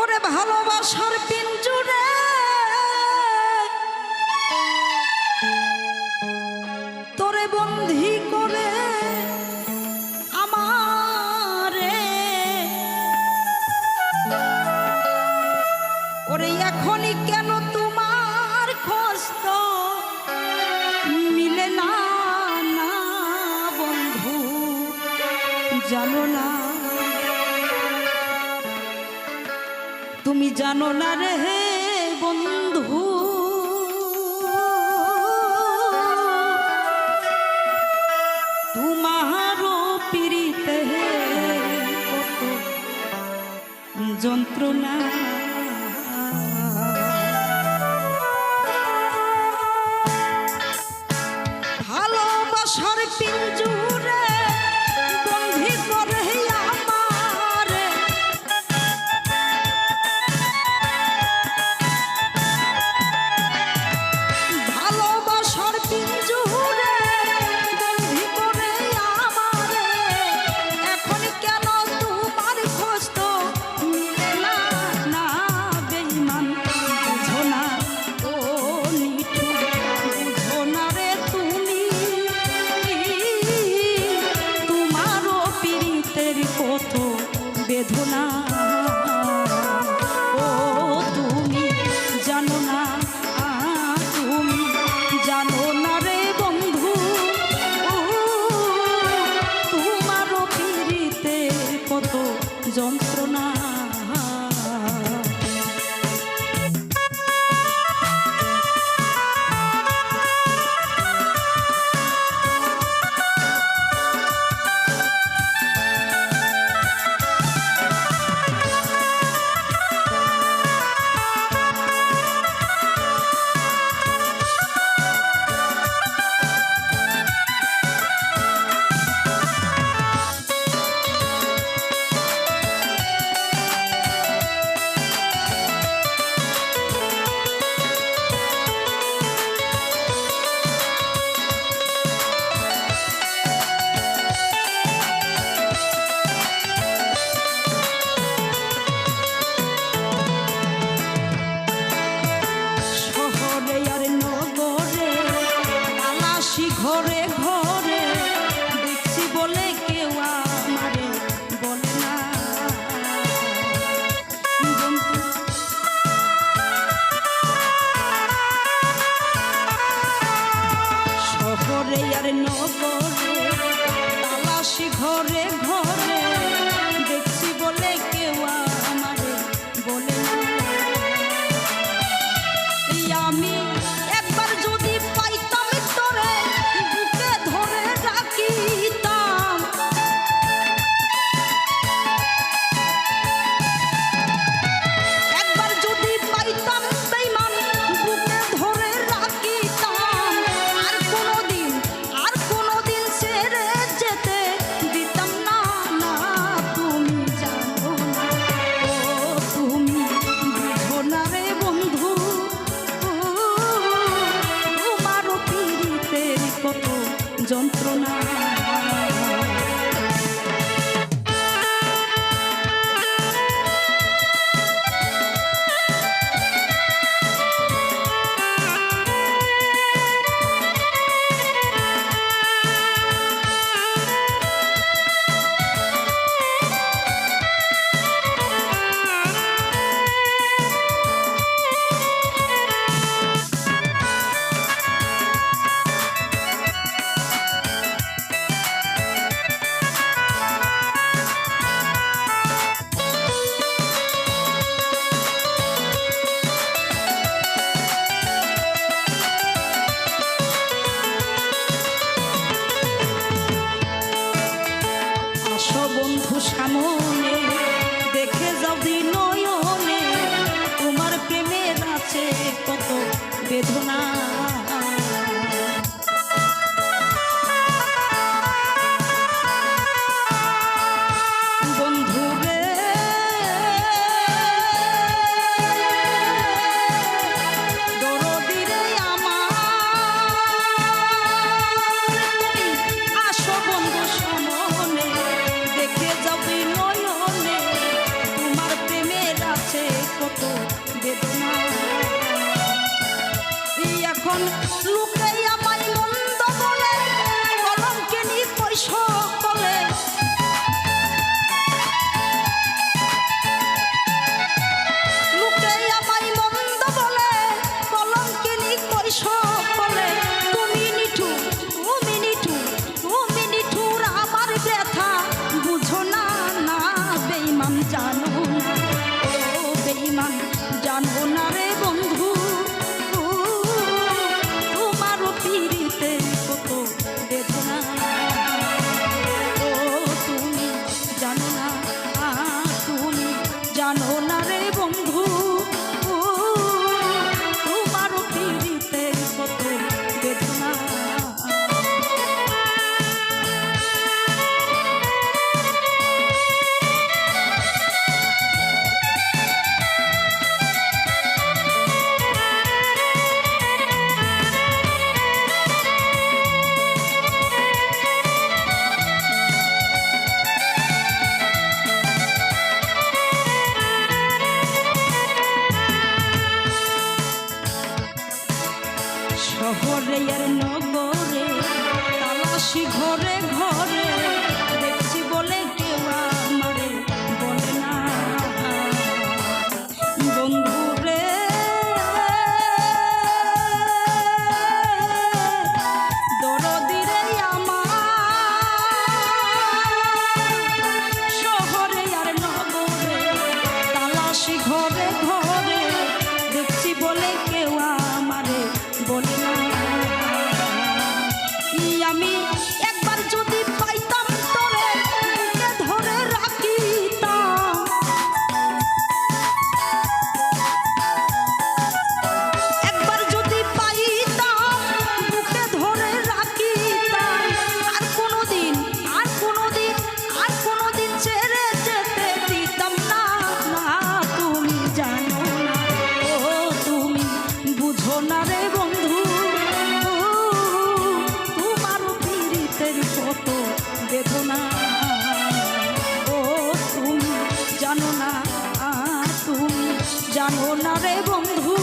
ওরে ভালোবাসার পিঞ্জুরে তোরে বন্দী করে আমারে ওরে এখনই কেন তোমার খোঁজ তো মিলে না না বন্ধু জানো না তুমি জানো না রে বন্ধু তোমারও পীড়িতে কত যন্ত্রণা ভালোবাসার পিঞ্জুরে বন্দী করে আমারে ভালোবাসার পিঞ্জুরে বন্দী করে আমারে এখন কেন তোমার খোঁজ তো মিলে না না বেঈমান বুঝো না ও নিঠুর বুঝো না রে তুমি তোমারও পীড়িতের কত বেদনা ও তুমি জানো না তুমি জানো না রে বন্ধু তোমারও পীড়িতের কত যন্ত্রণা ঘরে ঘরে দেখছি বলে কেউ আমারে বলে না শহরে আর নগরে তালাশি ঘরে ঘরে দেখছি বলে কেউ আমারে বলে না আমি একবার যদি পাইতাম তোরে বুকে ধরে রাখিতাম একবার যদি পাইতাম বেঈমান বুকে ধরে রাখিতাম আর কোনোদিন ছেড়ে যেতে দিতাম না না তুমি জানো না ও তুমি বুঝো না রে বন্ধু তোমারও পীড়িতের কত যন্ত্রণা বন্ধু সামনে দেখে যাও নয়নে তোমার প্রেমের আছে কত বেদনা বন্ধু রে দরদি রে আমার আসো বন্ধু সামনে দেখে যাবি নয়নে তোমার প্রেমের আছে কেমন লোকে আমায় মন্দ বলে কলঙ্কিনী কই সকলে লোকে আমায় মন্দ বলে কলঙ্কিনী কই সকলে তুমি নিঠুর তুমি নিঠুর আমার ব্যথা বুঝো না না বেঈমান জানো না ও বেঈমান জানো না রে বন্ধু তোমার পিরিতে কত বেদনা ও তুমি জানো না তুমি জানো না রে বন্ধু তোমার পিরিতে কত বেদনা শহরে আর নগরে তালাশি ঘরে ঘরে দেখছি বলে কেউ আমারে বলে না বন্ধুরে দরদিরে আমার শহরে আর নগরে তালাশি ঘরে ঘরে দেখছি বলে কেউ আমারে বলে না আমি একবার যদি পাইতাম তোরে বুকে ধরে রাখিতাম একবার যদি পাইতাম বুকে ধরে রাখিতাম আর কোনোদিন ছেড়ে যেতে দিতাম না না তুমি জানো না ও তুমি বুঝো না রে বন্ধু তোমার পীড়িতের কত বেদনা ও তুমি জানো না রে বন্ধু